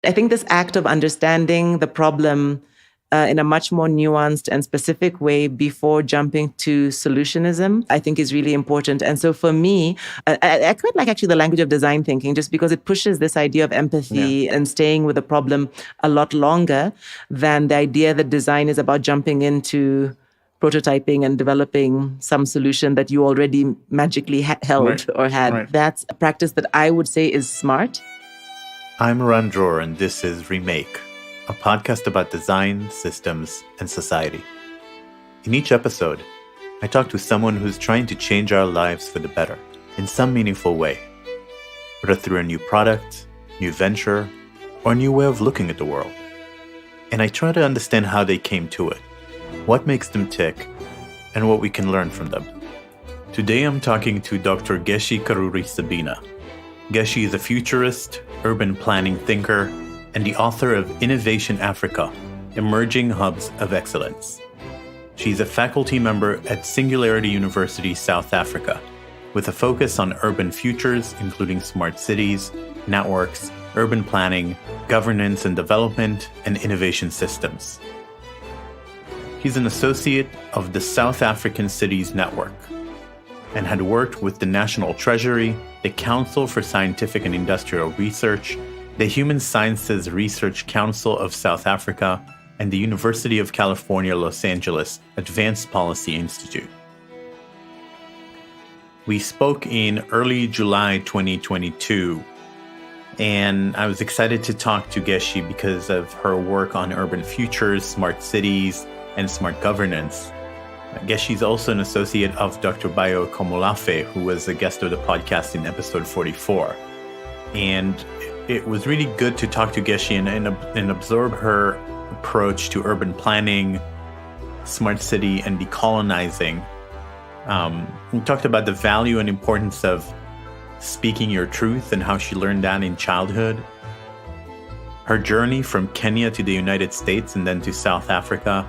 I think this act of understanding the problem in a much more nuanced and specific way before jumping to solutionism, I think is really important. And so for me, I quite like actually the language of design thinking, just because it pushes this idea of empathy and staying with the problem a lot longer than the idea that design is about jumping into prototyping and developing some solution that you already magically held or had. Right. That's a practice that I would say is smart. I'm Ran Dror, and this is Remake, a podcast about design, systems, and society. In each episode, I talk to someone who's trying to change our lives for the better in some meaningful way, whether through a new product, new venture, or a new way of looking at the world. And I try to understand how they came to it, what makes them tick, and what we can learn from them. Today I'm talking to Dr. Geci Karuri-Sebina. Geci is a futurist, urban planning thinker, and the author of Innovation Africa, Emerging Hubs of Excellence. She's a faculty member at Singularity University South Africa, with a focus on urban futures, including smart cities, networks, urban planning, governance and development, and innovation systems. He's an associate of the South African Cities Network and had worked with the National Treasury, the Council for Scientific and Industrial Research, the Human Sciences Research Council of South Africa, and the University of California, Los Angeles Advanced Policy Institute. We spoke in early July 2022, and I was excited to talk to Geci because of her work on urban futures, smart cities, and smart governance. Gesci's also an associate of Dr. Bayo Komolafe, who was a guest of the podcast in episode 44. And it was really good to talk to Geci and absorb her approach to urban planning, smart city, and decolonizing. We talked about the value and importance of speaking your truth and how she learned that in childhood. Her journey from Kenya to the United States and then to South Africa.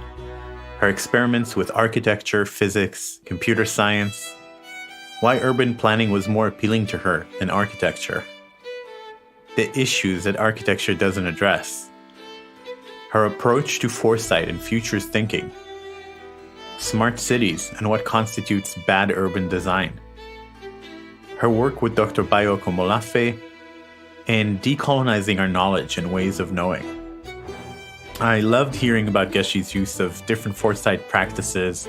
Her experiments with architecture, physics, computer science, why urban planning was more appealing to her than architecture, the issues that architecture doesn't address, her approach to foresight and futures thinking, smart cities and what constitutes bad urban design, her work with Dr. Bayo Komolafe, and decolonizing our knowledge and ways of knowing. I loved hearing about Geci's use of different foresight practices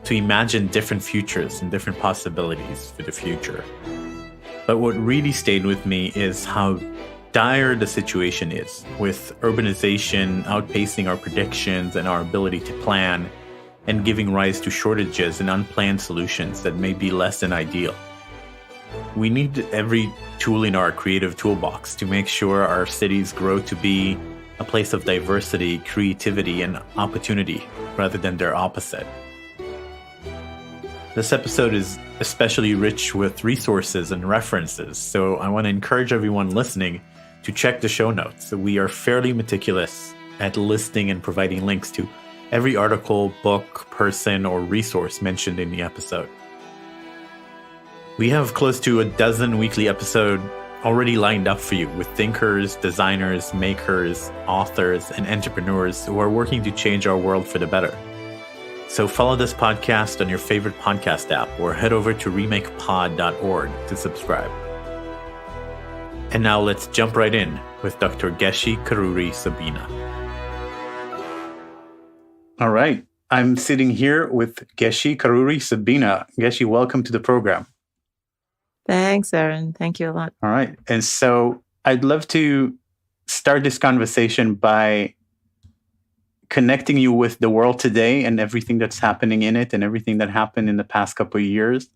to imagine different futures and different possibilities for the future. But what really stayed with me is how dire the situation is, with urbanization outpacing our predictions and our ability to plan, and giving rise to shortages and unplanned solutions that may be less than ideal. We need every tool in our creative toolbox to make sure our cities grow to be a place of diversity, creativity, and opportunity, rather than their opposite. This episode is especially rich with resources and references, so I want to encourage everyone listening to check the show notes. We are fairly meticulous at listing and providing links to every article, book, person, or resource mentioned in the episode. We have close to a dozen weekly episodes already lined up for you with thinkers, designers, makers, authors, and entrepreneurs who are working to change our world for the better. So follow this podcast on your favorite podcast app or head over to remakepod.org to subscribe. And now let's jump right in with Dr. Geci Karuri-Sebina. All right. I'm sitting here with Geci Karuri-Sebina. Geci, welcome to the program. Thanks, Aaron. Thank you a lot. All right. And so I'd love to start this conversation by connecting you with the world today and everything that's happening in it and everything that happened in the past couple of years,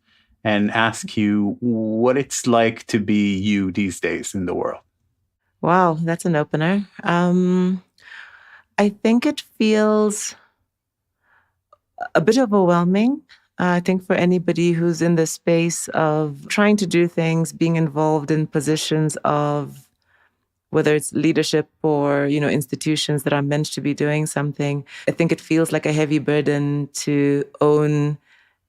and ask you what it's like to be you these days in the world. Wow, that's an opener. I think it feels a bit overwhelming. I think for anybody who's in the space of trying to do things, being involved in positions of whether it's leadership or, institutions that are meant to be doing something, I think it feels like a heavy burden to own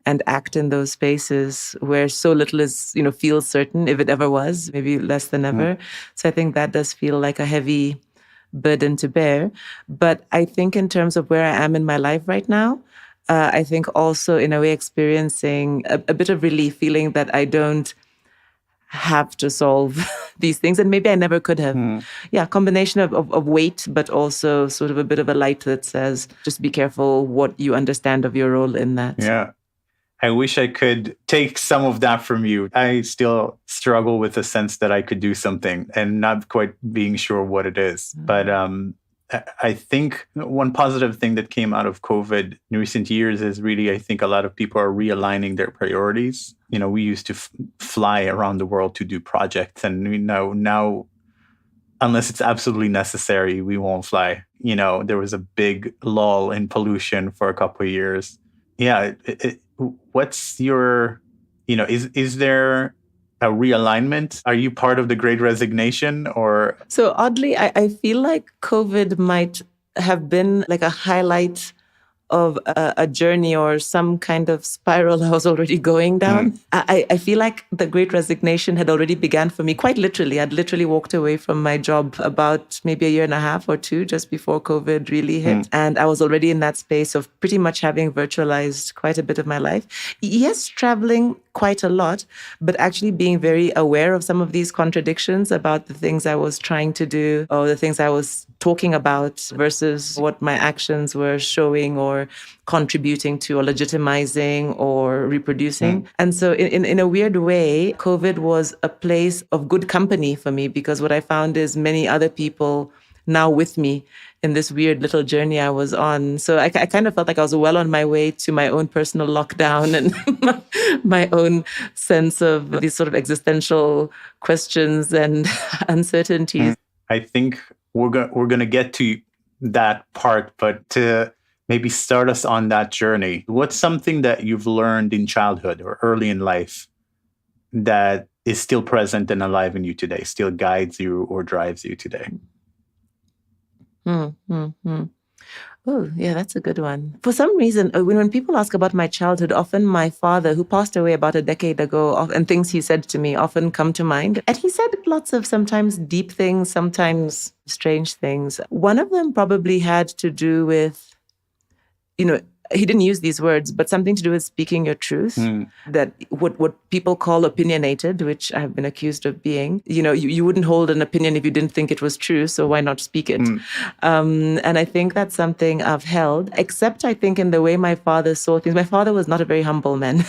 and act in those spaces where so little is, feels certain, if it ever was, maybe less than ever. So I think that does feel like a heavy burden to bear. But I think in terms of where I am in my life right now, I think also in a way experiencing a bit of relief, feeling that I don't have to solve these things. And maybe I never could have. Yeah, combination of weight, but also sort of a bit of a light that says, just be careful what you understand of your role in that. Yeah. I wish I could take some of that from you. I still struggle with the sense that I could do something and not quite being sure what it is. But I think one positive thing that came out of COVID in recent years is really, I think a lot of people are realigning their priorities. You know, we used to fly around the world to do projects, and we know now, unless it's absolutely necessary, we won't fly. You know, there was a big lull in pollution for a couple of years. Yeah. What's your, is there a realignment? Are you part of the Great Resignation or? So oddly, I feel like COVID might have been like a highlight of a journey or some kind of spiral I was already going down. I feel like the Great Resignation had already began for me, quite literally. I'd literally walked away from my job about maybe a year and a half or two just before COVID really hit. And I was already in that space of pretty much having virtualized quite a bit of my life. Yes, traveling quite a lot, but actually being very aware of some of these contradictions about the things I was trying to do or the things I was talking about versus what my actions were showing or contributing to or legitimizing or reproducing. And so in a weird way, COVID was a place of good company for me, because what I found is many other people now with me in this weird little journey I was on. So I kind of felt like I was well on my way to my own personal lockdown and my own sense of these sort of existential questions and uncertainties. I think we're going to get to that part, but to maybe start us on that journey, what's something that you've learned in childhood or early in life that is still present and alive in you today, still guides you or drives you today? Oh, yeah, that's a good one. For some reason, when people ask about my childhood, often my father, who passed away about a decade ago, and things he said to me often come to mind. And he said lots of sometimes deep things, sometimes strange things. One of them probably had to do with, he didn't use these words, but something to do with speaking your truth, that what people call opinionated, which I have been accused of being. You wouldn't hold an opinion if you didn't think it was true, so why not speak it? And I think that's something I've held, except I think in the way my father saw things. My father was not a very humble man.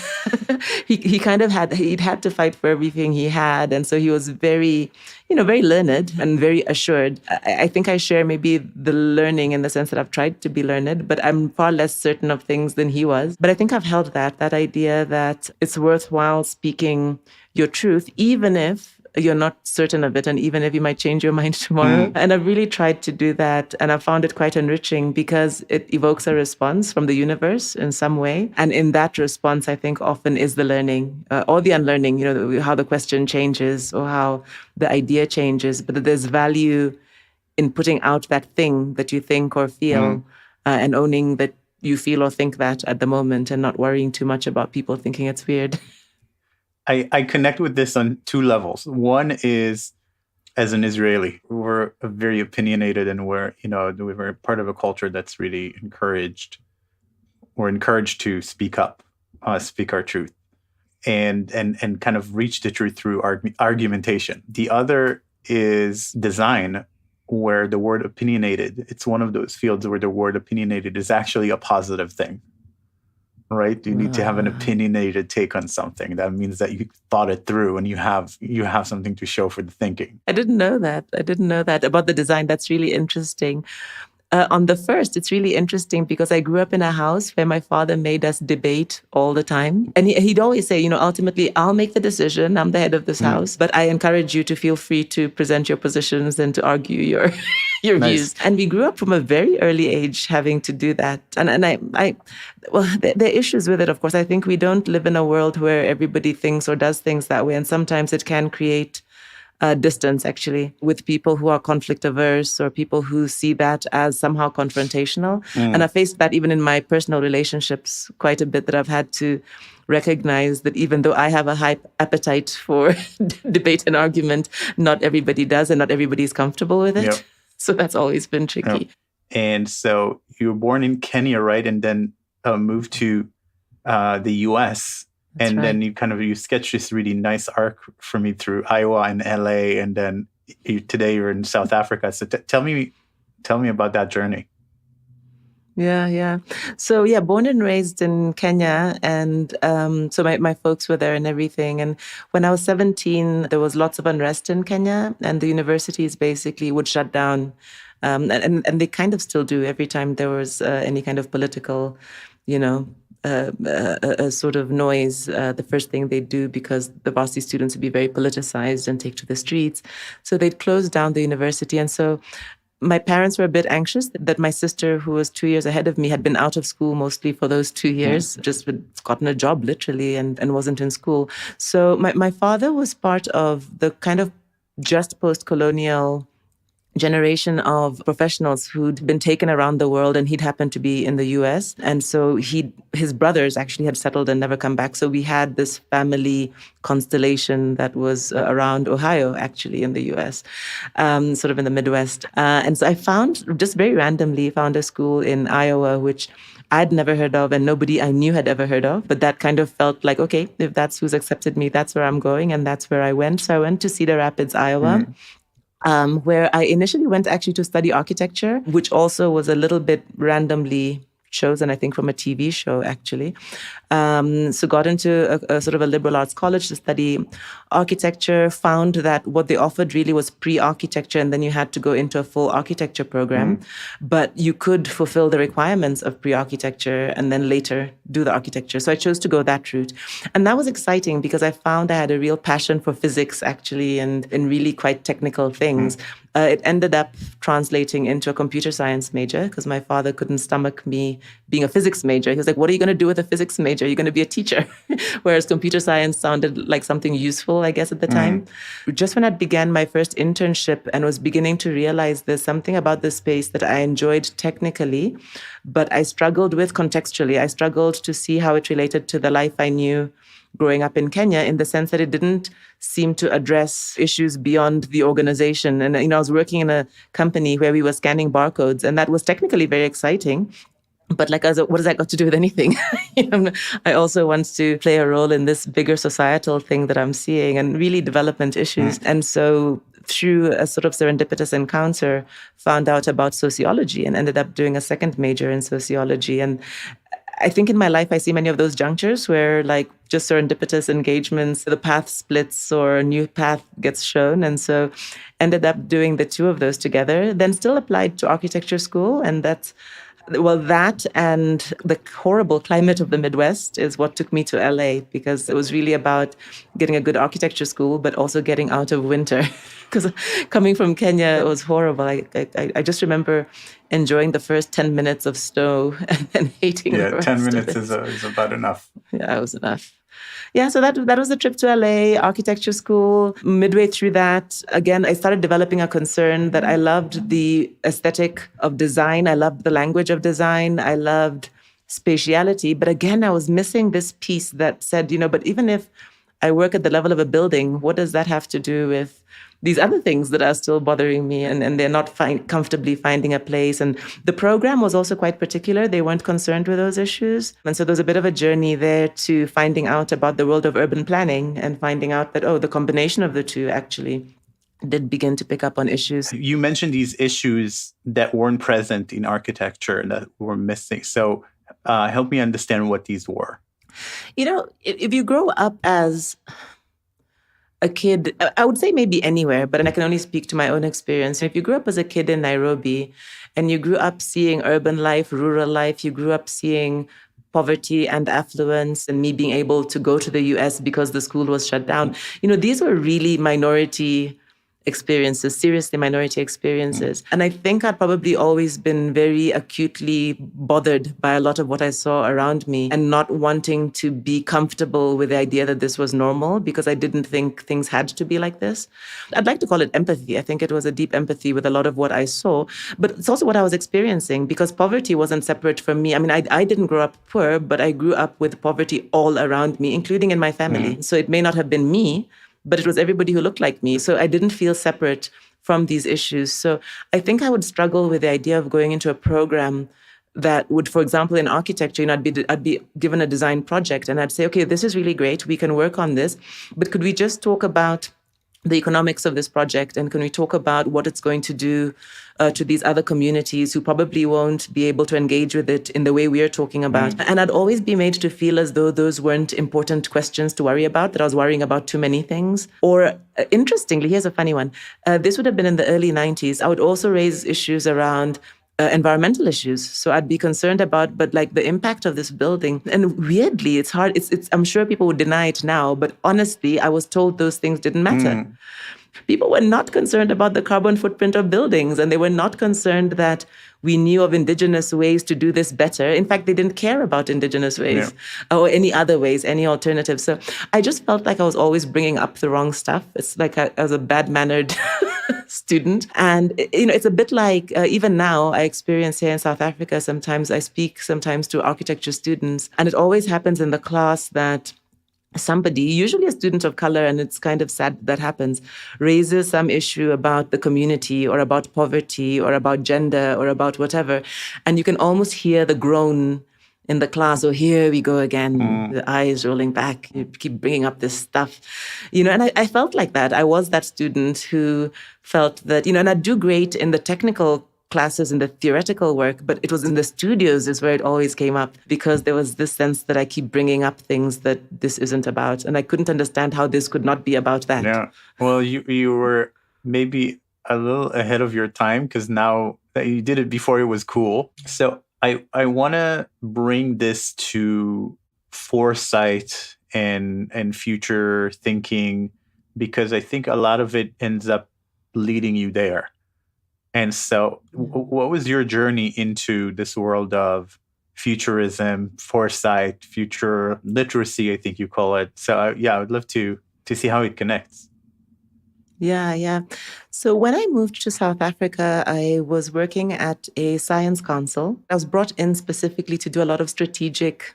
He kind of he'd had to fight for everything he had. And so he was very, very learned and very assured. I think I share maybe the learning in the sense that I've tried to be learned, but I'm far less certain of things than he was. But I think I've held that idea that it's worthwhile speaking your truth, even if you're not certain of it, and even if you might change your mind tomorrow. And I've really tried to do that, and I found it quite enriching because it evokes a response from the universe in some way. And in that response, I think often is the learning or the unlearning, how the question changes or how the idea changes, but that there's value in putting out that thing that you think or feel and owning that you feel or think that at the moment and not worrying too much about people thinking it's weird. I connect with this on two levels. One is, as an Israeli, we're very opinionated, and we're part of a culture that's really encouraged. We're encouraged to speak up, speak our truth, and kind of reach the truth through argumentation. The other is design, where the word opinionated, it's one of those fields where the word opinionated is actually a positive thing. Right? You need to have an opinionated take on something. That means that you thought it through and you have something to show for the thinking. I didn't know that about the design. That's really interesting. On the first, it's really interesting because I grew up in a house where my father made us debate all the time. And he'd always say, ultimately, I'll make the decision. I'm the head of this house. But I encourage you to feel free to present your positions and to argue your views. And we grew up from a very early age having to do that. And there are issues with it, of course. I think we don't live in a world where everybody thinks or does things that way. And sometimes it can create distance, actually, with people who are conflict averse or people who see that as somehow confrontational. And I faced that even in my personal relationships quite a bit, that I've had to recognize that even though I have a high appetite for debate and argument, not everybody does and not everybody is comfortable with it. Yep. So that's always been Oh. tricky. And so you were born in Kenya, right? And then moved to the US. That's And right. then you sketched this really nice arc for me through Iowa and LA. And then today you're in South Africa. So tell me about that journey. Yeah. So born and raised in Kenya, and so my folks were there and everything. And when I was 17, there was lots of unrest in Kenya, and the universities basically would shut down, and they kind of still do every time there was any kind of political, a sort of noise. The first thing they'd do, because the varsity students would be very politicized and take to the streets, so they'd close down the university, and so. My parents were a bit anxious that my sister, who was 2 years ahead of me, had been out of school mostly for those 2 years, just had gotten a job literally and wasn't in school. So my father was part of the kind of just post-colonial generation of professionals who'd been taken around the world, and he'd happened to be in the US. And so his brothers actually had settled and never come back. So we had this family constellation that was around Ohio, actually, in the US, sort of in the Midwest. And so I just very randomly found a school in Iowa, which I'd never heard of and nobody I knew had ever heard of. But that kind of felt like, okay, if that's who's accepted me, that's where I'm going. And that's where I went. So I went to Cedar Rapids, Iowa. Where I initially went actually to study architecture, which also was a little bit randomly chosen, I think, from a TV show, actually. So got into a sort of a liberal arts college to study architecture, found that what they offered really was pre-architecture, and then you had to go into a full architecture program. But you could fulfill the requirements of pre-architecture and then later do the architecture. So I chose to go that route. And that was exciting because I found I had a real passion for physics, actually, and in really quite technical things. It ended up translating into a computer science major because my father couldn't stomach me being a physics major. He was like, what are you going to do with a physics major? You're going to be a teacher. Whereas computer science sounded like something useful, I guess, at the time. Just when I began my first internship and was beginning to realize there's something about this space that I enjoyed technically, but I struggled with contextually. I struggled to see how it related to the life I knew growing up in Kenya, in the sense that it didn't seem to address issues beyond the organization. And, I was working in a company where we were scanning barcodes, and that was technically very exciting. But what does that got to do with anything? I also want to play a role in this bigger societal thing that I'm seeing and really development issues. And so through a sort of serendipitous encounter, found out about sociology and ended up doing a second major in sociology. And I think in my life, I see many of those junctures where just serendipitous engagements, the path splits or a new path gets shown. And so ended up doing the two of those together, then still applied to architecture school. And that and the horrible climate of the Midwest is what took me to LA, because it was really about getting a good architecture school, but also getting out of winter. Because coming from Kenya, it was horrible. I just remember enjoying the first 10 minutes of snow and then hating the rest 10 minutes is about enough. Yeah, it was enough. Yeah, so that was the trip to LA, architecture school. Midway through that, again, I started developing a concern that I loved the aesthetic of design. I loved the language of design. I loved spatiality. But again, I was missing this piece that said, but even if I work at the level of a building, what does that have to do with these other things that are still bothering me, and they're not comfortably finding a place. And the program was also quite particular. They weren't concerned with those issues. And so there's a bit of a journey there to finding out about the world of urban planning and finding out that, the combination of the two actually did begin to pick up on issues. You mentioned these issues that weren't present in architecture and that were missing. So help me understand what these were. If you grow up as a kid, I would say maybe anywhere, but I can only speak to my own experience. If you grew up as a kid in Nairobi and you grew up seeing urban life, rural life, you grew up seeing poverty and affluence, and me being able to go to the US because the school was shut down, these were really minority experiences, seriously minority experiences. And I think I'd probably always been very acutely bothered by a lot of what I saw around me and not wanting to be comfortable with the idea that this was normal, because I didn't think things had to be like this. I'd like to call it empathy. I think it was a deep empathy with a lot of what I saw, but it's also what I was experiencing, because poverty wasn't separate from me. I mean, I didn't grow up poor, but I grew up with poverty all around me, including in my family. So it may not have been me, but it was everybody who looked like me. So I didn't feel separate from these issues. So I think I would struggle with the idea of going into a program that would, for example, in architecture, I'd be given a design project and I'd say, okay, this is really great. We can work on this, but could we just talk about the economics of this project, and can we talk about what it's going to do to these other communities who probably won't be able to engage with it in the way we're talking about? And I'd always be made to feel as though those weren't important questions to worry about, that I was worrying about too many things. Or interestingly, here's a funny one. This would have been in the early 90s. I would also raise issues around environmental issues. So I'd be concerned about, but like the impact of this building. And weirdly, it's hard. I'm sure people would deny it now, but honestly, I was told those things didn't matter. People were not concerned about the carbon footprint of buildings, and they were not concerned that we knew of indigenous ways to do this better. In fact, they didn't care about indigenous ways or any other ways, any alternatives. So I just felt like I was always bringing up the wrong stuff. It's like I was a bad-mannered student. And, it's a bit like, even now, I experience here in South Africa, sometimes I speak sometimes to architecture students, and it always happens in the class that somebody, usually a student of color, and it's kind of sad that happens, raises some issue about the community or about poverty or about gender or about whatever. And you can almost hear the groan in the class, oh, here we go again, the eyes rolling back, you keep bringing up this stuff. And I felt like that. I was that student who felt that, and I do great in the technical classes and the theoretical work, but it was in the studios is where it always came up, because there was this sense that I keep bringing up things that this isn't about. And I couldn't understand how this could not be about that. Yeah. Well, you were maybe a little ahead of your time, because now that you did it before it was cool. So I want to bring this to foresight and future thinking, because I think a lot of it ends up leading you there. And so what was your journey into this world of futurism, foresight, future literacy, I think you call it? So I would love to see how it connects. Yeah. So when I moved to South Africa, I was working at a science council. I was brought in specifically to do a lot of strategic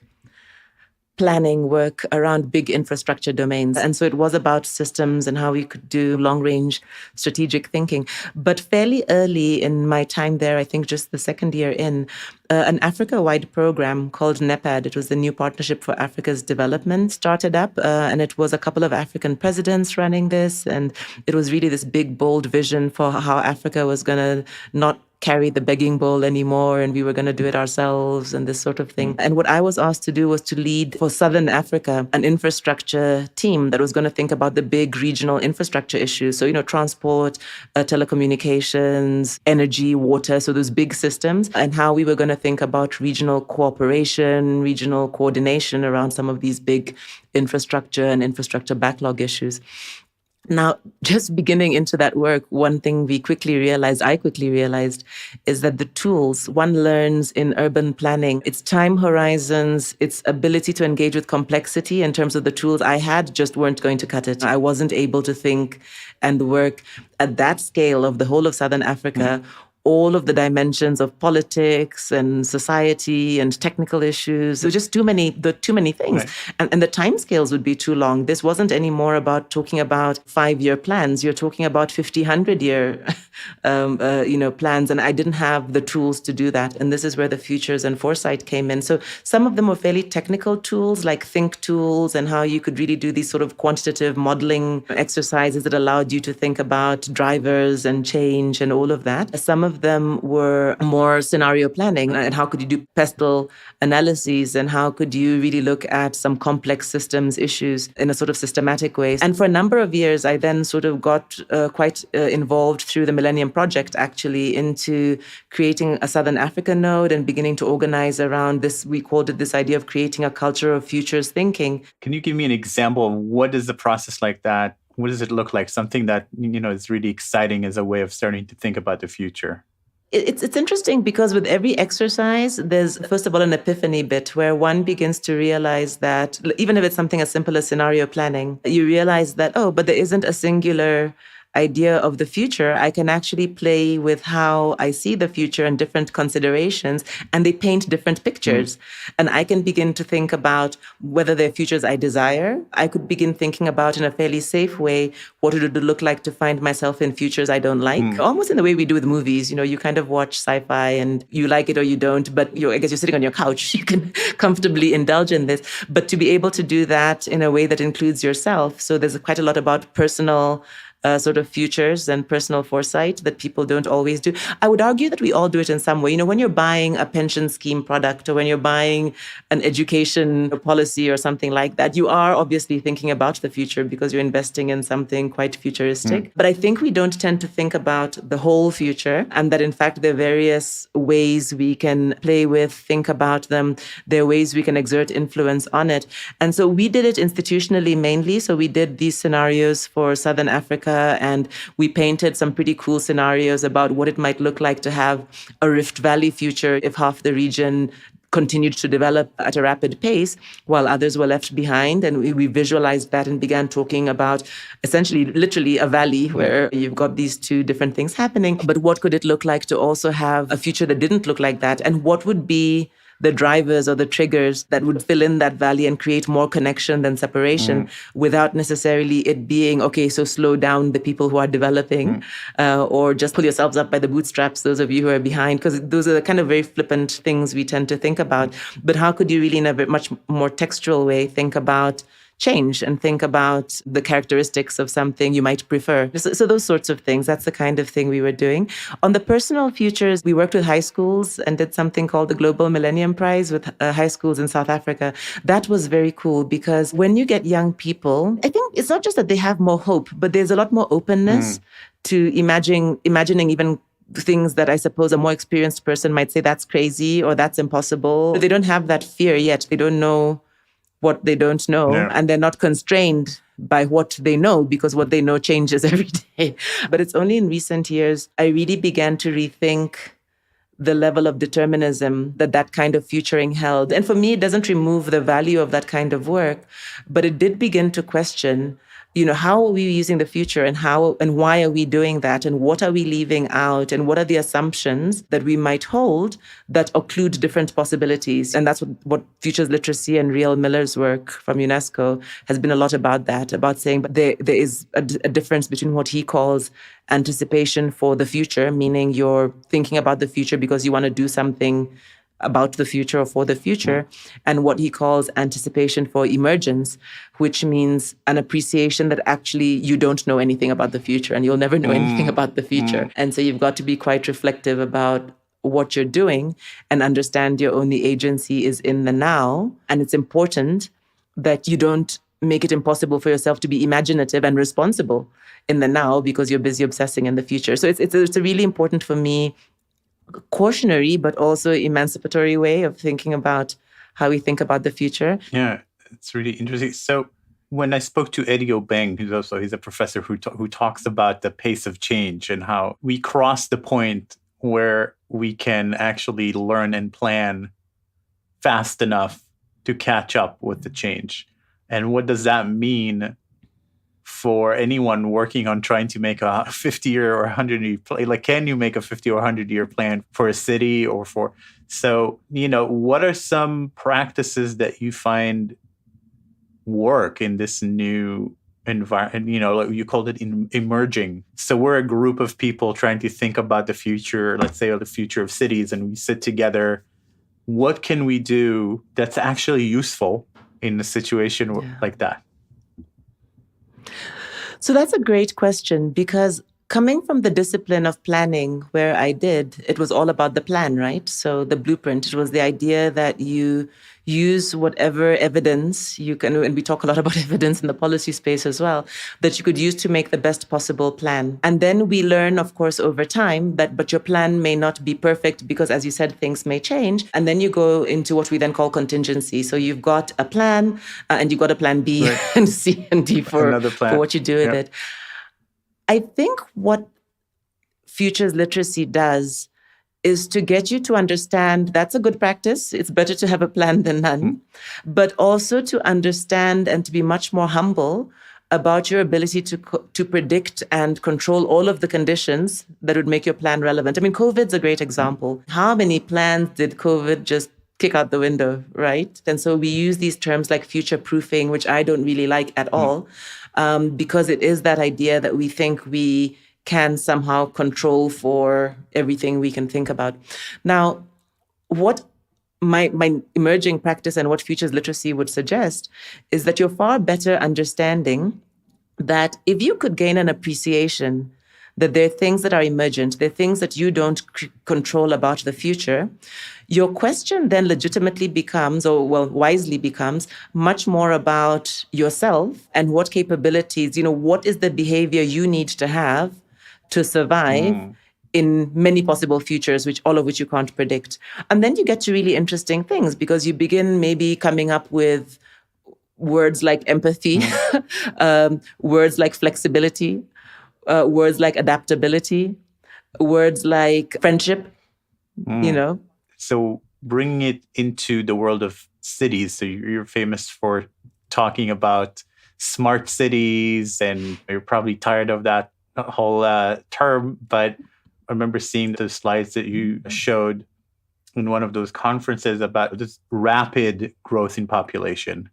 planning work around big infrastructure domains. And so it was about systems and how we could do long-range strategic thinking. But fairly early in my time there, I think just the second year in, an Africa-wide program called NEPAD, it was the New Partnership for Africa's Development, started up. And it was a couple of African presidents running this. And it was really this big, bold vision for how Africa was going to not carry the begging bowl anymore, and we were going to do it ourselves and this sort of thing. And what I was asked to do was to lead for Southern Africa an infrastructure team that was going to think about the big regional infrastructure issues. So, transport, telecommunications, energy, water, so those big systems, and how we were going to think about regional cooperation, regional coordination around some of these big infrastructure and infrastructure backlog issues. Now, just beginning into that work, one thing I quickly realized, is that the tools one learns in urban planning, its time horizons, its ability to engage with complexity in terms of the tools I had just weren't going to cut it. I wasn't able to think and work at that scale of the whole of Southern Africa, all of the dimensions of politics and society and technical issues. There were just too many things. Right. And the timescales would be too long. This wasn't anymore about talking about 5-year plans. You're talking about 50, 100-year plans. And I didn't have the tools to do that. And this is where the futures and foresight came in. So some of them were fairly technical tools, like think tools, and how you could really do these sort of quantitative modeling exercises that allowed you to think about drivers and change and all of that. Some of them were more scenario planning, and how could you do pestle analyses, and how could you really look at some complex systems issues in a sort of systematic way. And for a number of years, I then sort of got quite involved through the Millennium Project, actually, into creating a Southern Africa node and beginning to organize around this. We called it this idea of creating a culture of futures thinking. Can you give me an example of what is the process like that? What does it look like? Something that, is really exciting as a way of starting to think about the future. It's interesting because with every exercise, there's, first of all, an epiphany bit where one begins to realize that, even if it's something as simple as scenario planning, you realize that, but there isn't a singular idea of the future, I can actually play with how I see the future and different considerations, and they paint different pictures. And I can begin to think about whether they're futures I desire. I could begin thinking about in a fairly safe way, what would it look like to find myself in futures I don't like? Almost in the way we do with movies. You kind of watch sci-fi and you like it or you don't, but I guess you're sitting on your couch. You can comfortably indulge in this. But to be able to do that in a way that includes yourself. So there's quite a lot about personal sort of futures and personal foresight that people don't always do. I would argue that we all do it in some way. When you're buying a pension scheme product or when you're buying an education policy or something like that, you are obviously thinking about the future because you're investing in something quite futuristic. But I think we don't tend to think about the whole future, and that in fact there are various ways we can play with, think about them. There are ways we can exert influence on it. And so we did it institutionally mainly. So we did these scenarios for Southern Africa, and we painted some pretty cool scenarios about what it might look like to have a Rift Valley future if half the region continued to develop at a rapid pace while others were left behind. And we visualized that and began talking about essentially, literally a valley where you've got these two different things happening. But what could it look like to also have a future that didn't look like that? And what would be the drivers or the triggers that would fill in that valley and create more connection than separation without necessarily it being, okay, so slow down the people who are developing or just pull yourselves up by the bootstraps, those of you who are behind, because those are the kind of very flippant things we tend to think about. But how could you really in a much more textual way think about change and think about the characteristics of something you might prefer. So those sorts of things, that's the kind of thing we were doing. On the personal futures, we worked with high schools and did something called the Global Millennium Prize with high schools in South Africa. That was very cool because when you get young people, I think it's not just that they have more hope, but there's a lot more openness to imagining even things that I suppose a more experienced person might say that's crazy or that's impossible. They don't have that fear yet. They don't know what they don't know, and they're not constrained by what they know because what they know changes every day. But it's only in recent years I really began to rethink the level of determinism that kind of futuring held. And for me, it doesn't remove the value of that kind of work, but it did begin to question, how are we using the future and how and why are we doing that? And what are we leaving out? And what are the assumptions that we might hold that occlude different possibilities? And that's what futures literacy and Riel Miller's work from UNESCO has been a lot about that, about saying there is a difference between what he calls anticipation for the future, meaning you're thinking about the future because you want to do something about the future or for the future, and what he calls anticipation for emergence, which means an appreciation that actually you don't know anything about the future and you'll never know anything about the future. And so you've got to be quite reflective about what you're doing and understand your only agency is in the now. And it's important that you don't make it impossible for yourself to be imaginative and responsible in the now because you're busy obsessing in the future. So it's a really important for me cautionary, but also emancipatory way of thinking about how we think about the future. Yeah, it's really interesting. So when I spoke to Eddie Obeng, he's a professor who talks about the pace of change and how we cross the point where we can actually learn and plan fast enough to catch up with the change. And what does that mean for anyone working on trying to make a 50-year or 100-year plan? Like, can you make a 50 or 100-year plan for a city or for... So, what are some practices that you find work in this new environment? Like you called it emerging. So we're a group of people trying to think about the future, let's say, or the future of cities, and we sit together. What can we do that's actually useful in a situation like that? So that's a great question, because coming from the discipline of planning where I did, it was all about the plan, right? So the blueprint, it was the idea that you use whatever evidence you can, and we talk a lot about evidence in the policy space as well, that you could use to make the best possible plan. And then we learn, of course, over time but your plan may not be perfect because, as you said, things may change. And then you go into what we then call contingency. So you've got a plan and you've got a plan B and C and D for what you do with it. I think what futures literacy does is to get you to understand that's a good practice. It's better to have a plan than none, but also to understand and to be much more humble about your ability to predict and control all of the conditions that would make your plan relevant. I mean, COVID's a great example. How many plans did COVID just kick out the window, right? And so we use these terms like future proofing, which I don't really like at all, because it is that idea that we think we can somehow control for everything we can think about. Now, what my emerging practice and what futures literacy would suggest is that you're far better understanding that if you could gain an appreciation that there are things that are emergent, there are things that you don't control about the future, your question then legitimately becomes, or well, wisely becomes, much more about yourself and what capabilities, what is the behavior you need to have to survive in many possible futures, all of which you can't predict. And then you get to really interesting things because you begin maybe coming up with words like empathy, words like flexibility, words like adaptability, words like friendship, So bringing it into the world of cities, so you're famous for talking about smart cities, and you're probably tired of that whole term, but I remember seeing the slides that you showed in one of those conferences about this rapid growth in population,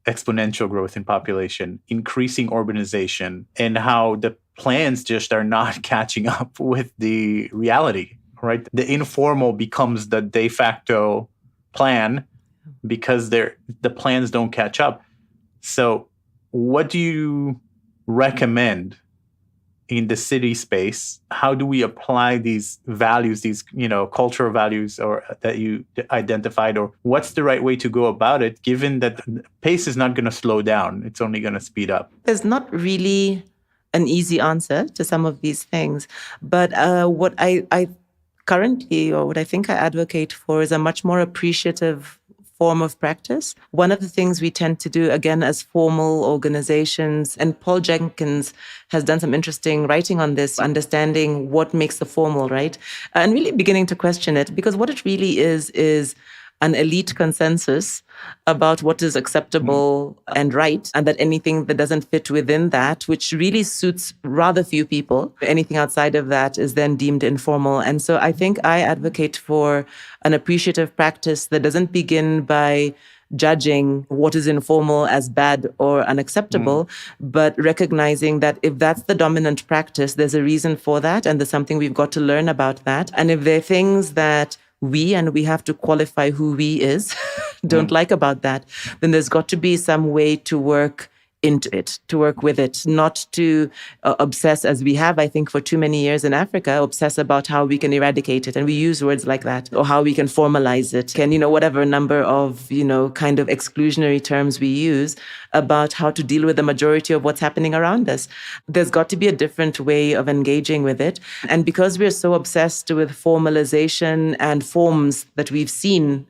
exponential growth in population, increasing urbanization, and how the plans just are not catching up with the reality, right? The informal becomes the de facto plan because the plans don't catch up. So what do you recommend in the city space? How do we apply these values, these cultural values, or that you identified, or what's the right way to go about it, given that the pace is not going to slow down, it's only going to speed up? There's not really an easy answer to some of these things, but what I currently, or what I think I advocate for, is a much more appreciative form of practice. One of the things we tend to do, again, as formal organizations, and Paul Jenkins has done some interesting writing on this, understanding what makes the formal, right? And really beginning to question it, because what it really is an elite consensus about what is acceptable and right, and that anything that doesn't fit within that, which really suits rather few people, anything outside of that is then deemed informal. And so I think I advocate for an appreciative practice that doesn't begin by judging what is informal as bad or unacceptable, but recognizing that if that's the dominant practice, there's a reason for that, and there's something we've got to learn about that. And if there are things that we have to qualify who we is, don't like about that, then there's got to be some way to work into it, to work with it, not to obsess, as we have, I think, for too many years in Africa, obsess about how we can eradicate it. And we use words like that, or how we can formalize it, whatever number of, kind of exclusionary terms we use about how to deal with the majority of what's happening around us. There's got to be a different way of engaging with it. And because we're so obsessed with formalization and forms that we've seen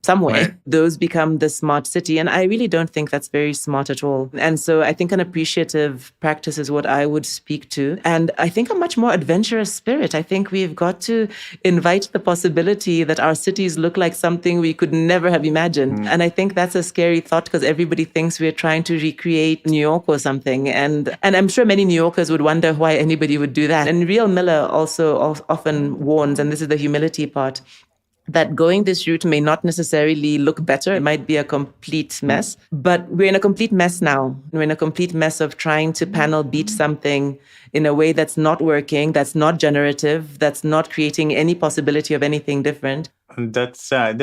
somewhere, those become the smart city. And I really don't think that's very smart at all. And so I think an appreciative practice is what I would speak to. And I think a much more adventurous spirit. I think we've got to invite the possibility that our cities look like something we could never have imagined. And I think that's a scary thought, because everybody thinks we're trying to recreate New York or something. And I'm sure many New Yorkers would wonder why anybody would do that. And Riel Miller also often warns, and this is the humility part, that going this route may not necessarily look better. It might be a complete mess, but we're in a complete mess now. We're in a complete mess of trying to panel beat something in a way that's not working, that's not generative, that's not creating any possibility of anything different. That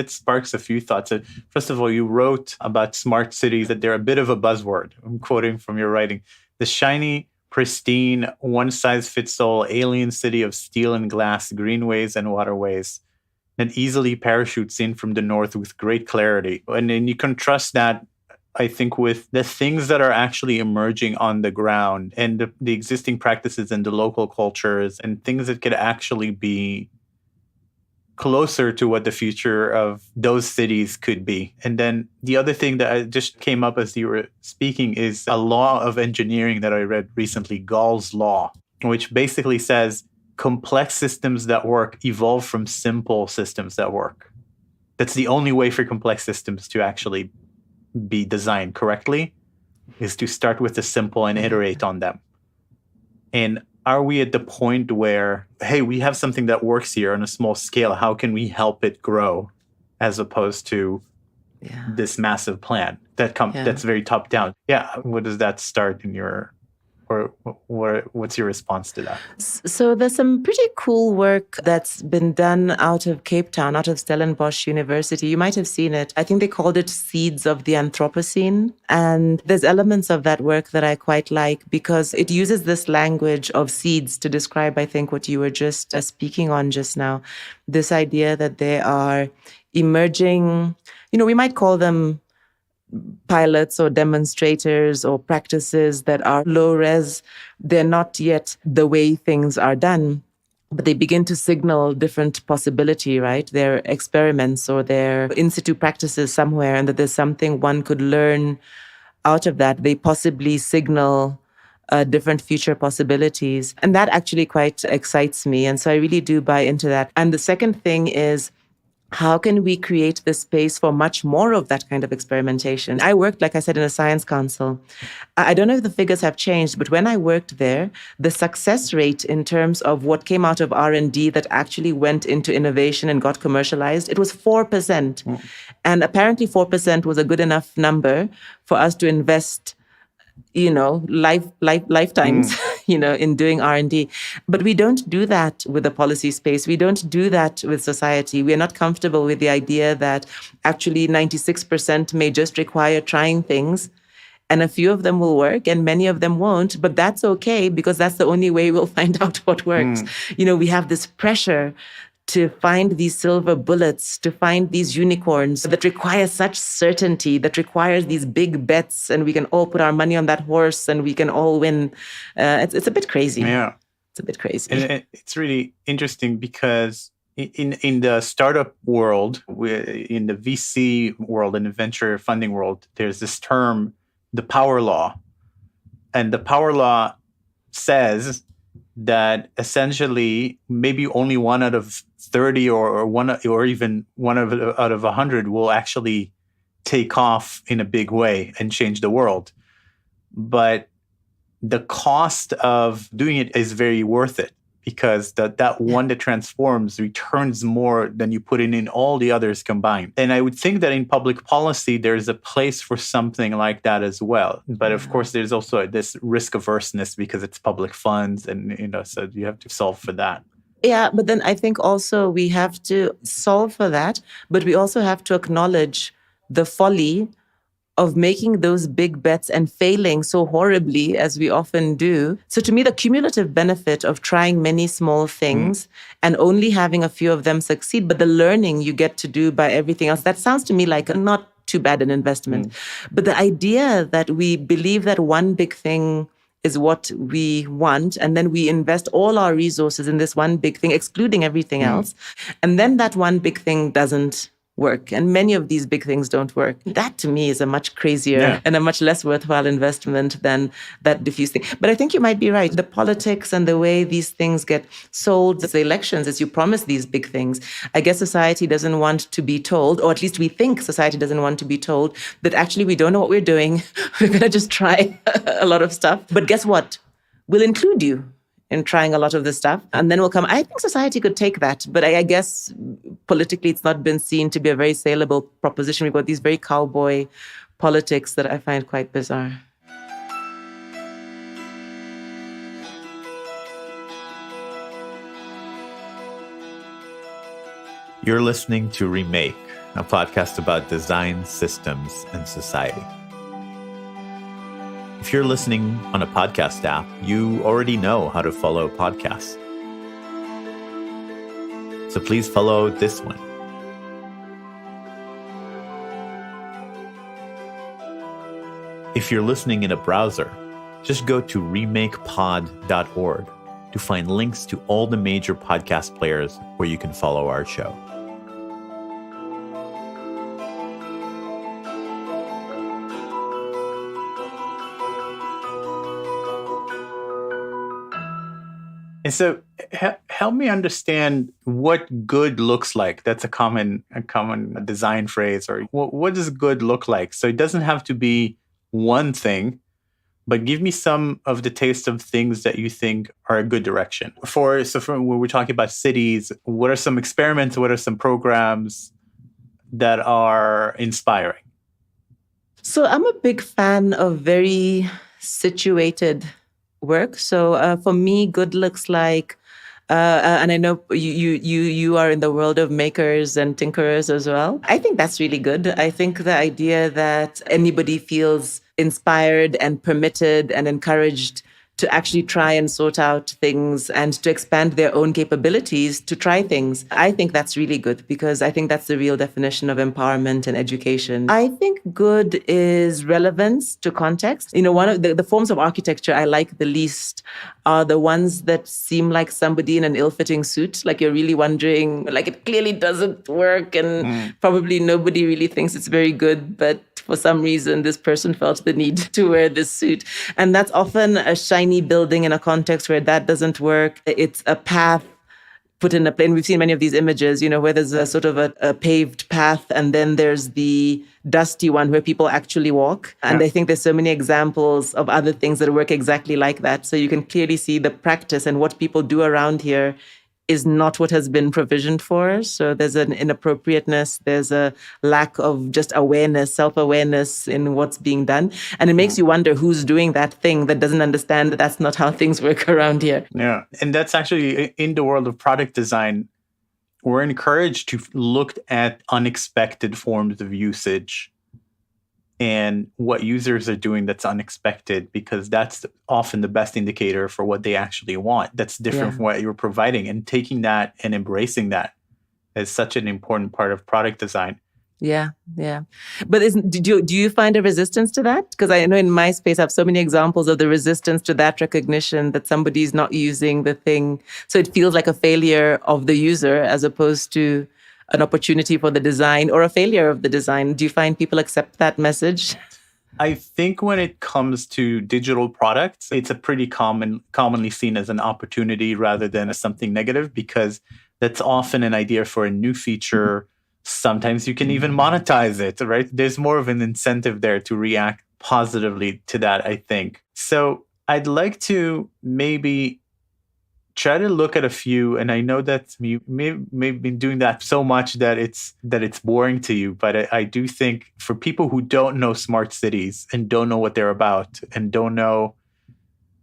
sparks a few thoughts. First of all, you wrote about smart cities, that they're a bit of a buzzword. I'm quoting from your writing. The shiny, pristine, one-size-fits-all alien city of steel and glass, greenways and waterways, and easily parachutes in from the north with great clarity. And then you contrast that, I think, with the things that are actually emerging on the ground, and the existing practices and the local cultures, and things that could actually be closer to what the future of those cities could be. And then the other thing that just came up as you were speaking is a law of engineering that I read recently, Gall's Law, which basically says complex systems that work evolve from simple systems that work. That's the only way for complex systems to actually be designed correctly. is to start with the simple and iterate on them. And are we at the point where, hey, we have something that works here on a small scale. How can we help it grow, as opposed to this massive plan that's very top down? Yeah. What does that start in your, or what's your response to that? So there's some pretty cool work that's been done out of Cape Town, out of Stellenbosch University. You might have seen it. I think they called it Seeds of the Anthropocene. And there's elements of that work that I quite like because it uses this language of seeds to describe, I think, what you were just speaking on just now. This idea that they are emerging, we might call them pilots or demonstrators or practices that are low res. They're not yet the way things are done, but they begin to signal different possibility, right? They're experiments or they're in situ practices somewhere, and that there's something one could learn out of that. They possibly signal different future possibilities. And that actually quite excites me. And so I really do buy into that. And the second thing is, how can we create the space for much more of that kind of experimentation? I worked, like I said, in a science council. I don't know if the figures have changed, but when I worked there, the success rate in terms of what came out of R&D that actually went into innovation and got commercialized, it was 4%. And apparently 4% was a good enough number for us to invest lifetimes, in doing R&D. But we don't do that with the policy space. We don't do that with society. We are not comfortable with the idea that actually 96% may just require trying things, and a few of them will work and many of them won't. But that's okay, because that's the only way we'll find out what works. We have this pressure to find these silver bullets, to find these unicorns that require such certainty, that requires these big bets, and we can all put our money on that horse and we can all win. It's a bit crazy. Yeah. It's a bit crazy. And it's really interesting because in the startup world, in the VC world and the venture funding world, there's this term, the power law. And the power law says that essentially maybe only 1 out of 30 or even 1 out of 100 will actually take off in a big way and change the world. But the cost of doing it is very worth it, because that one that transforms returns more than you put in all the others combined. And I would think that in public policy, there's a place for something like that as well. But of course, there's also this risk averseness because it's public funds, and so you have to solve for that. Yeah, but then I think also we have to solve for that, but we also have to acknowledge the folly of making those big bets and failing so horribly as we often do. So to me, the cumulative benefit of trying many small things and only having a few of them succeed, but the learning you get to do by everything else, that sounds to me like a not too bad an investment. But the idea that we believe that one big thing is what we want, and then we invest all our resources in this one big thing, excluding everything else, and then that one big thing doesn't work, and many of these big things don't work. That to me is a much crazier and a much less worthwhile investment than that diffuse thing. But I think you might be right. The politics and the way these things get sold, the elections, as you promise these big things, I guess society doesn't want to be told, or at least we think society doesn't want to be told, that actually we don't know what we're doing. We're going to just try a lot of stuff. But guess what? We'll include you in trying a lot of this stuff. And then we'll come. I think society could take that. But I guess politically, it's not been seen to be a very saleable proposition. We've got these very cowboy politics that I find quite bizarre. You're listening to Remake, a podcast about design, systems, and society. If you're listening on a podcast app, you already know how to follow podcasts. So please follow this one. If you're listening in a browser, just go to remakepod.org to find links to all the major podcast players where you can follow our show. And so help me understand what good looks like. That's a common design phrase. Or what does good look like? So it doesn't have to be one thing, but give me some of the taste of things that you think are a good direction. For when we're talking about cities, what are some experiments? What are some programs that are inspiring? So I'm a big fan of very situated work. So for me, good looks like, and I know you are in the world of makers and tinkerers as well. I think that's really good. I think the idea that anybody feels inspired and permitted and encouraged to actually try and sort out things and to expand their own capabilities to try things. I think that's really good because I think that's the real definition of empowerment and education. I think good is relevance to context. One of the forms of architecture I like the least are the ones that seem like somebody in an ill-fitting suit. Like you're really wondering, like it clearly doesn't work and probably nobody really thinks it's very good, but for some reason, this person felt the need to wear this suit. And that's often a shiny building in a context where that doesn't work. It's a path put in a plane. We've seen many of these images, where there's a sort of a paved path and then there's the dusty one where people actually walk. And I think there's so many examples of other things that work exactly like that. So you can clearly see the practice and what people do around here is not what has been provisioned for. So there's an inappropriateness, there's a lack of just awareness, self-awareness in what's being done. And it makes you wonder who's doing that thing that doesn't understand that that's not how things work around here. Yeah. And that's actually in the world of product design, we're encouraged to look at unexpected forms of usage and what users are doing that's unexpected, because that's often the best indicator for what they actually want. That's different from what you're providing. And taking that and embracing that is such an important part of product design. Yeah. But do you find a resistance to that? Because I know in my space, I have so many examples of the resistance to that recognition that somebody's not using the thing. So it feels like a failure of the user as opposed to an opportunity for the design or a failure of the design. Do you find people accept that message? I think when it comes to digital products, it's a pretty commonly seen as an opportunity rather than as something negative, because that's often an idea for a new feature. Sometimes you can even monetize it, right? There's more of an incentive there to react positively to that, I think. So I'd like to maybe try to look at a few, and I know that you may have been doing that so much that it's boring to you, but I do think for people who don't know smart cities and don't know what they're about and don't know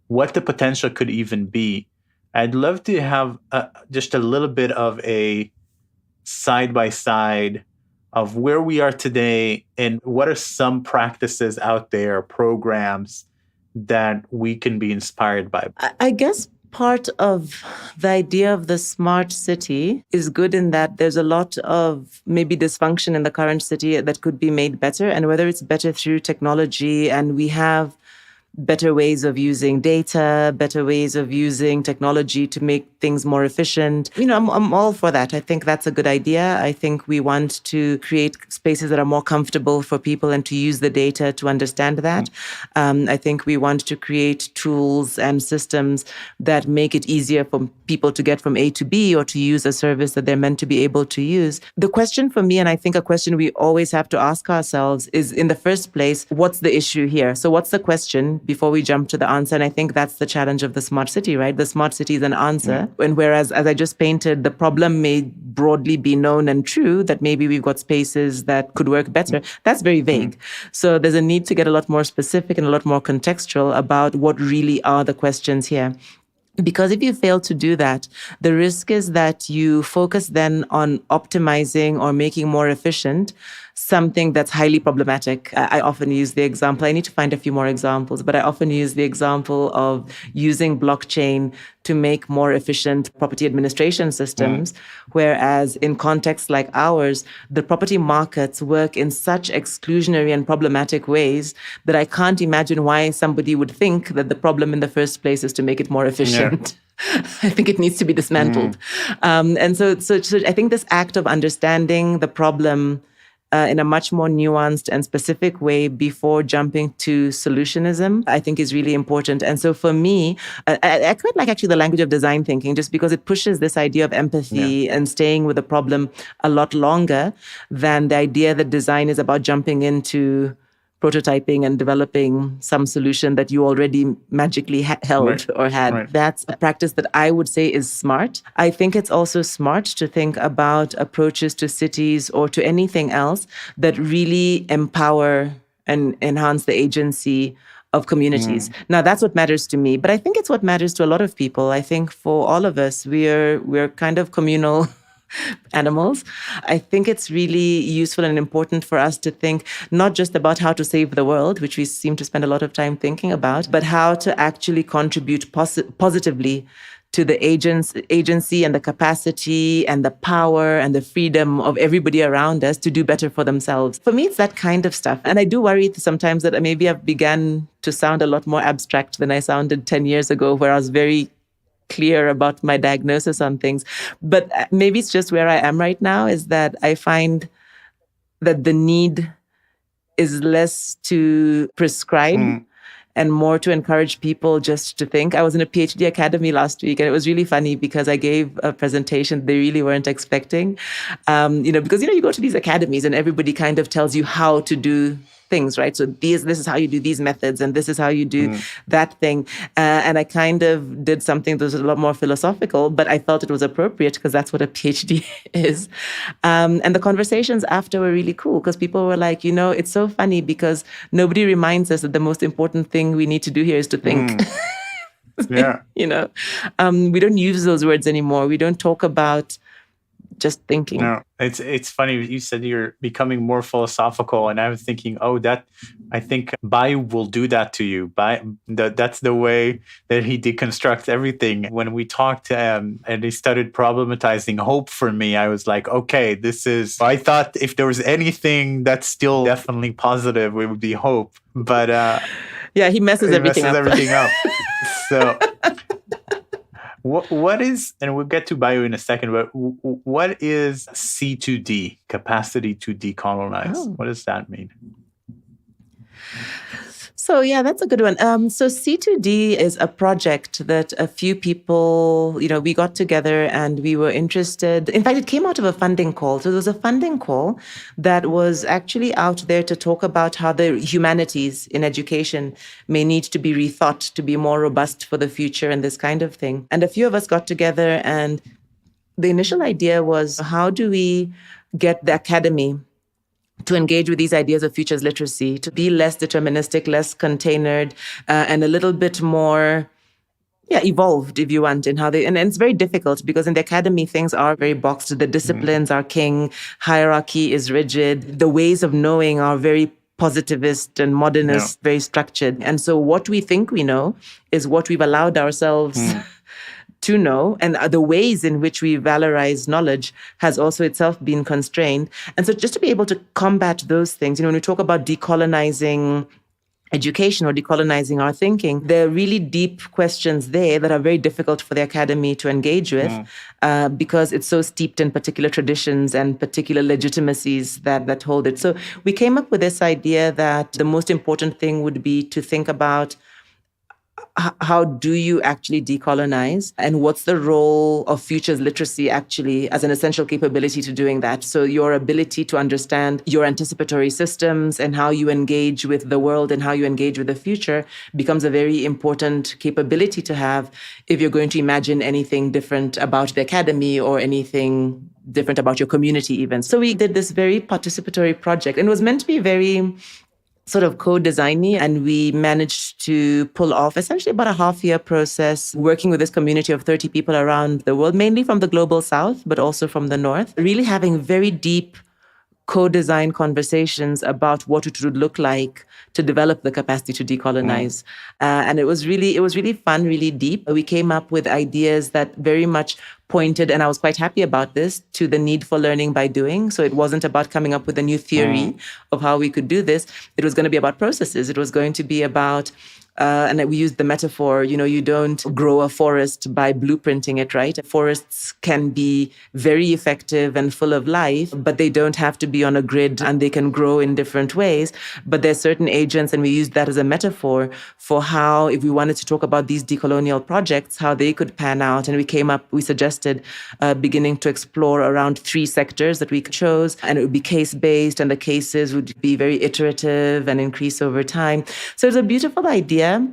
what the potential could even be, I'd love to have just a little bit of a side-by-side of where we are today and what are some practices out there, programs that we can be inspired by. I guess part of the idea of the smart city is good in that there's a lot of maybe dysfunction in the current city that could be made better, and whether it's better through technology, and we have better ways of using data, better ways of using technology to make things more efficient. I'm all for that. I think that's a good idea. I think we want to create spaces that are more comfortable for people and to use the data to understand that. I think we want to create tools and systems that make it easier for people to get from A to B or to use a service that they're meant to be able to use. The question for me, and I think a question we always have to ask ourselves, is in the first place, what's the issue here? So what's the question before we jump to the answer? And I think that's the challenge of the smart city, right? The smart city is an answer. And whereas, as I just painted, the problem may broadly be known and true, that maybe we've got spaces that could work better. That's very vague. So there's a need to get a lot more specific and a lot more contextual about what really are the questions here. Because if you fail to do that, the risk is that you focus then on optimizing or making more efficient something that's highly problematic. I often use the example, I need to find a few more examples, but I often use the example of using blockchain to make more efficient property administration systems, whereas in contexts like ours, the property markets work in such exclusionary and problematic ways that I can't imagine why somebody would think that the problem in the first place is to make it more efficient. I think it needs to be dismantled. And so I think this act of understanding the problem in a much more nuanced and specific way before jumping to solutionism, I think is really important. And so for me, I quite like actually the language of design thinking, just because it pushes this idea of empathy and staying with the problem a lot longer than the idea that design is about jumping into prototyping and developing some solution that you already magically held or had. Right. That's a practice that I would say is smart. I think it's also smart to think about approaches to cities or to anything else that really empower and enhance the agency of communities. Now, that's what matters to me, but I think it's what matters to a lot of people. I think for all of us, we're kind of communal animals. I think it's really useful and important for us to think not just about how to save the world, which we seem to spend a lot of time thinking about, but how to actually contribute positively to the agency and the capacity and the power and the freedom of everybody around us to do better for themselves. For me, it's that kind of stuff. And I do worry sometimes that maybe I've begun to sound a lot more abstract than I sounded 10 years ago, where I was very clear about my diagnosis on things. But maybe it's just where I am right now, is that I find that the need is less to prescribe and more to encourage people just to think. I was in a PhD academy last week, and it was really funny because I gave a presentation they really weren't expecting. Because you go to these academies and everybody kind of tells you how to do things, right? So this is how you do these methods, and this is how you do that thing. And I kind of did something that was a lot more philosophical, but I felt it was appropriate because that's what a PhD is. And the conversations after were really cool because people were like, it's so funny because nobody reminds us that the most important thing we need to do here is to think. Yeah. We don't use those words anymore. We don't talk about just thinking. No, it's funny. You said you're becoming more philosophical, and I was thinking, I think Bai will do that to you. That's the way that he deconstructs everything. When we talked and he started problematizing hope for me, I was like, okay, I thought if there was anything that's still definitely positive, it would be hope. But yeah, he messes everything up. So. What is, and we'll get to bio in a second, but what is C2D, capacity to decolonize? Oh. What does that mean? So yeah, that's a good one. So C2D is a project that a few people, we got together and we were interested. In fact, it came out of a funding call. So there was a funding call that was actually out there to talk about how the humanities in education may need to be rethought to be more robust for the future and this kind of thing. And a few of us got together, and the initial idea was, how do we get the academy to engage with these ideas of futures literacy, to be less deterministic, less containered, and a little bit more evolved, if you want, in how they... And it's very difficult because in the academy, things are very boxed. The disciplines are king, hierarchy is rigid, the ways of knowing are very positivist and modernist, very structured. And so what we think we know is what we've allowed ourselves to know, and the ways in which we valorize knowledge has also itself been constrained. And so just to be able to combat those things, when we talk about decolonizing education or decolonizing our thinking, there are really deep questions there that are very difficult for the academy to engage with because it's so steeped in particular traditions and particular legitimacies that hold it. So we came up with this idea that the most important thing would be to think about how do you actually decolonize, and what's the role of futures literacy actually as an essential capability to doing that? So your ability to understand your anticipatory systems and how you engage with the world and how you engage with the future becomes a very important capability to have if you're going to imagine anything different about the academy or anything different about your community even. So we did this very participatory project, and it was meant to be very sort of co-designy, and we managed to pull off essentially about a half-year process working with this community of 30 people around the world, mainly from the global south, but also from the north, really having very deep co-design conversations about what it would look like to develop the capacity to decolonize. And it was really fun, really deep. We came up with ideas that very much pointed, and I was quite happy about this, to the need for learning by doing. So it wasn't about coming up with a new theory of how we could do this. It was going to be about processes. It was going to be about and we used the metaphor, you don't grow a forest by blueprinting it, right? Forests can be very effective and full of life, but they don't have to be on a grid and they can grow in different ways. But there's certain agents, and we used that as a metaphor for how, if we wanted to talk about these decolonial projects, how they could pan out. And we suggested beginning to explore around 3 sectors that we chose, and it would be case-based, and the cases would be very iterative and increase over time. So it's a beautiful idea.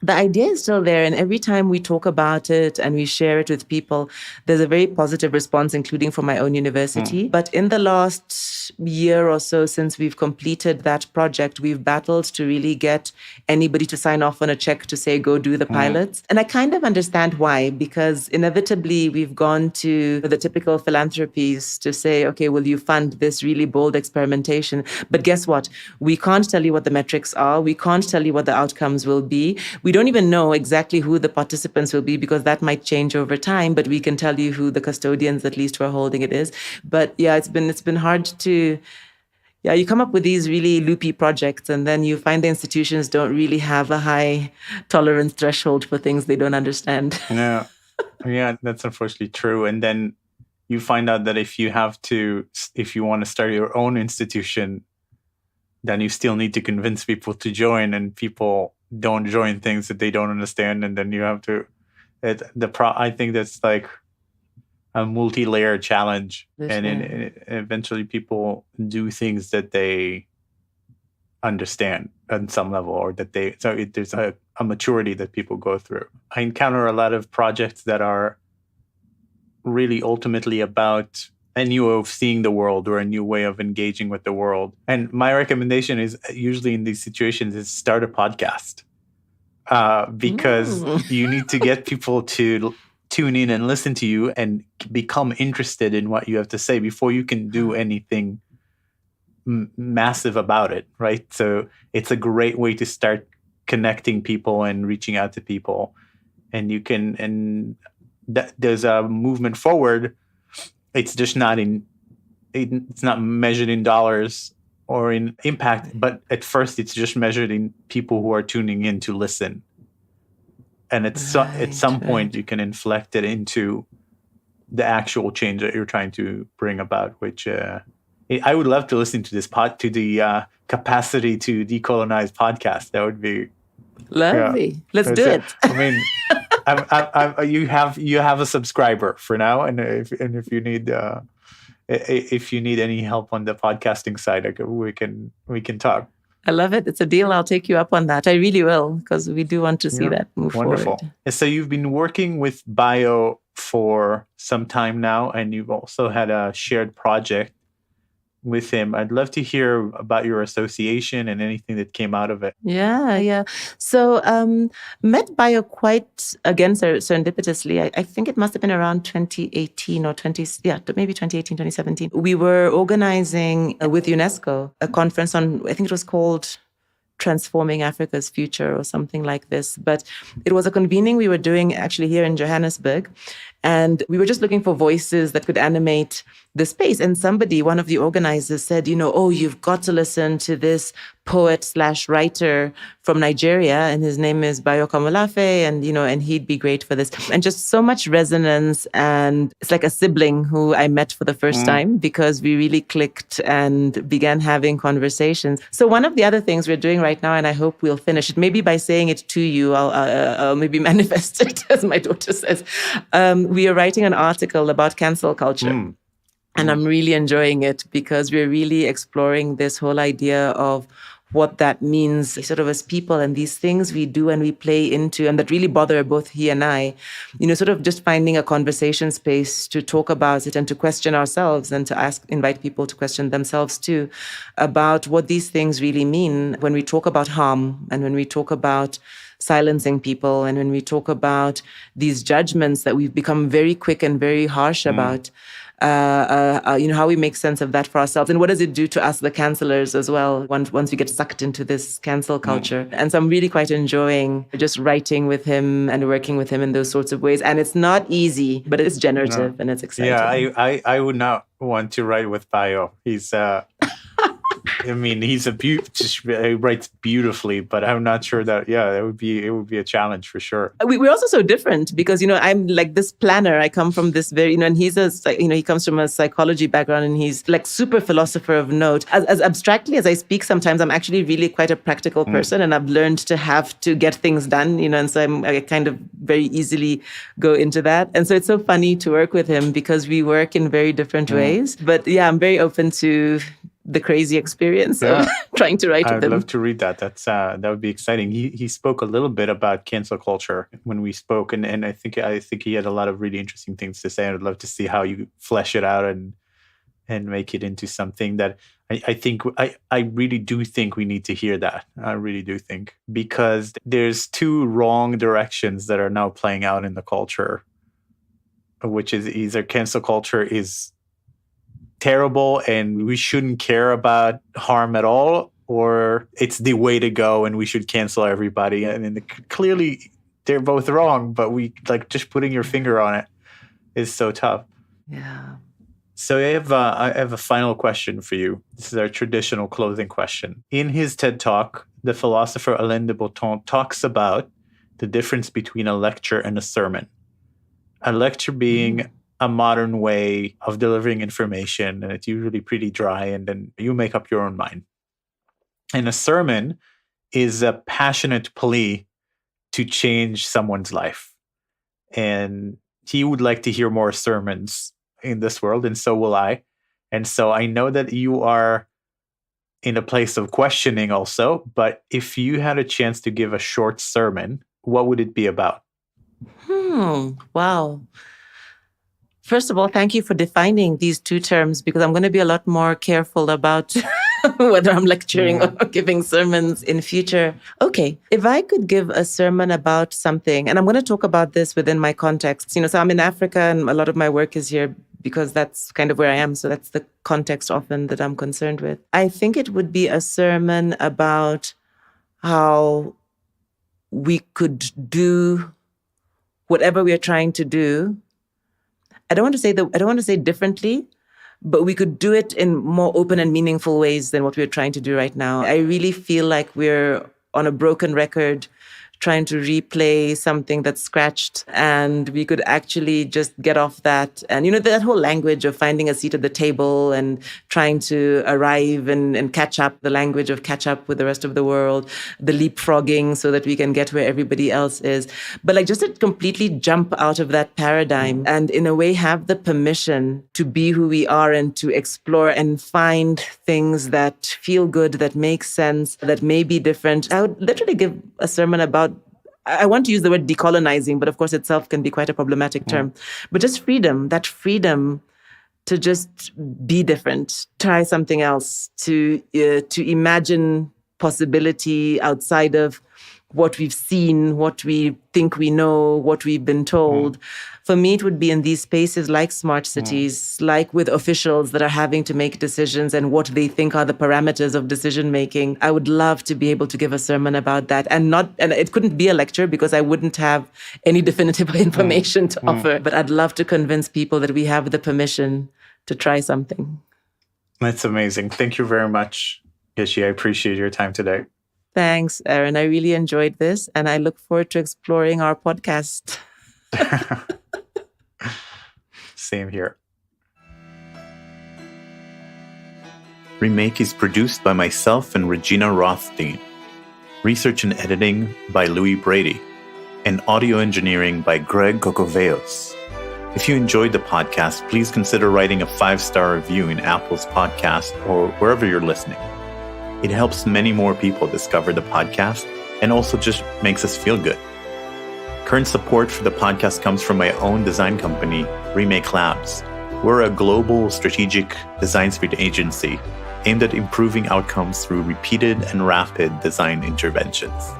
The idea is still there. And every time we talk about it and we share it with people, there's a very positive response, including from my own university. But in the last year or so, since we've completed that project, we've battled to really get anybody to sign off on a check to say, go do the pilots. And I kind of understand why, because inevitably we've gone to the typical philanthropies to say, okay, will you fund this really bold experimentation? But guess what? We can't tell you what the metrics are. We can't tell you what the outcomes will be. We don't even know exactly who the participants will be, because that might change over time, but we can tell you who the custodians, at least, who are holding it is. But yeah, it's been hard to, you come up with these really loopy projects, and then you find the institutions don't really have a high tolerance threshold for things they don't understand. Yeah, that's unfortunately true. And then you find out that if you want to start your own institution, then you still need to convince people to join, and people don't join things that they don't understand, and then you have to. I think that's like a multi-layer challenge, and eventually people do things that they understand on some level, or that there's a maturity that people go through. I encounter a lot of projects that are really ultimately about a new way of seeing the world, or a new way of engaging with the world. And my recommendation is usually in these situations is start a podcast, because you need to get people to tune in and listen to you and become interested in what you have to say before you can do anything massive about it, right? So it's a great way to start connecting people and reaching out to people. And there's a movement forward. It's just it's not measured in dollars or in impact, but at first it's just measured in people who are tuning in to listen. And at some point you can inflect it into the actual change that you're trying to bring about, which I would love to listen to to the Capacity to Decolonize podcast. That would be lovely. Let's do it. I mean, you have a subscriber for now, and if you need any help on the podcasting side, we can talk. I love it. It's a deal. I'll take you up on that. I really will, because we do want to see that move wonderful. forward. So you've been working with Bio for some time now, and you've also had a shared project with him. I'd love to hear about your association and anything that came out of it. Yeah. So met Bio quite, again, serendipitously. I think it must have been around 2018 or maybe 2018, 2017. We were organizing with UNESCO a conference on, I think it was called Transforming Africa's Future or something like this. But it was a convening we were doing actually here in Johannesburg. And we were just looking for voices that could animate the space. And one of the organizers said, you've got to listen to this poet/writer from Nigeria, and his name is Bayo Kamolafe, and he'd be great for this. And just so much resonance, and it's like a sibling who I met for the first time, because we really clicked and began having conversations. So one of the other things we're doing right now, and I hope we'll finish it, maybe by saying it to you, I'll maybe manifest it, as my daughter says. We are writing an article about cancel culture. And I'm really enjoying it, because we're really exploring this whole idea of what that means sort of as people, and these things we do and we play into, and that really bother both he and I, sort of just finding a conversation space to talk about it and to question ourselves, and to invite people to question themselves too, about what these things really mean when we talk about harm, and when we talk about silencing people, and when we talk about these judgments that we've become very quick and very harsh about. How we make sense of that for ourselves, and what does it do to us, the cancelers, as well, once we get sucked into this cancel culture. And so I'm really quite enjoying just writing with him and working with him in those sorts of ways. And it's not easy, but it's generative and it's exciting. Yeah, I would not want to write with Bayo. He's I mean, he writes beautifully, but I'm not sure that, it would be a challenge for sure. We're also so different because, I'm like this planner. I come from this very, and he's he comes from a psychology background, and he's like super philosopher of note. As abstractly as I speak, sometimes I'm actually really quite a practical person, and I've learned to have to get things done, and so I kind of very easily go into that. And so it's so funny to work with him because we work in very different ways. But yeah, I'm very open to the crazy experience of trying to write with him. I'd love to read that. That would be exciting. He spoke a little bit about cancel culture when we spoke, and I think he had a lot of really interesting things to say. I'd love to see how you flesh it out and make it into something that I really do think we need to hear that. I really do think, because there's two wrong directions that are now playing out in the culture, which is either cancel culture is terrible and we shouldn't care about harm at all, or it's the way to go and we should cancel everybody. I mean, clearly they're both wrong, but just putting your finger on it is so tough. Yeah. So I have a final question for you. This is our traditional closing question. In his TED Talk, the philosopher Alain de Botton talks about the difference between a lecture and a sermon. A lecture being a modern way of delivering information, and it's usually pretty dry, and then you make up your own mind. And a sermon is a passionate plea to change someone's life. And he would like to hear more sermons in this world, and so will I. And so I know that you are in a place of questioning also, but if you had a chance to give a short sermon, what would it be about? Wow. First of all, thank you for defining these two terms, because I'm going to be a lot more careful about whether I'm lecturing or giving sermons in future. Okay, if I could give a sermon about something, and I'm going to talk about this within my context. So I'm in Africa and a lot of my work is here because that's kind of where I am. So that's the context often that I'm concerned with. I think it would be a sermon about how we could do whatever we are trying to do. I don't want to say differently, but we could do it in more open and meaningful ways than what we're trying to do right now. I really feel like we're on a broken record trying to replay something that's scratched, and we could actually just get off that. And, that whole language of finding a seat at the table and trying to arrive and catch up, the language of catch up with the rest of the world, the leapfrogging so that we can get where everybody else is. But just to completely jump out of that paradigm and in a way have the permission to be who we are and to explore and find things that feel good, that make sense, that may be different. I would literally give a sermon about, I want to use the word decolonizing, but of course itself can be quite a problematic term. But just freedom, that freedom to just be different, try something else, to imagine possibility outside of what we've seen, what we think we know, what we've been told. For me, it would be in these spaces like smart cities, like with officials that are having to make decisions and what they think are the parameters of decision making. I would love to be able to give a sermon about that, and it couldn't be a lecture because I wouldn't have any definitive information to offer. But I'd love to convince people that we have the permission to try something. That's amazing. Thank you very much, Geci. I appreciate your time today. Thanks, Aaron. I really enjoyed this, and I look forward to exploring our podcast. Same here. Remake is produced by myself and Regina Rothstein. Research and editing by Louis Brady. And audio engineering by Greg Cocoveos. If you enjoyed the podcast, please consider writing a 5-star review in Apple's podcast or wherever you're listening. It helps many more people discover the podcast and also just makes us feel good. Current support for the podcast comes from my own design company, Remake Labs. We're a global strategic design sprint agency aimed at improving outcomes through repeated and rapid design interventions.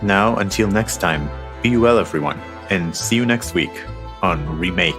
Now, until next time, be well, everyone, and see you next week on Remake.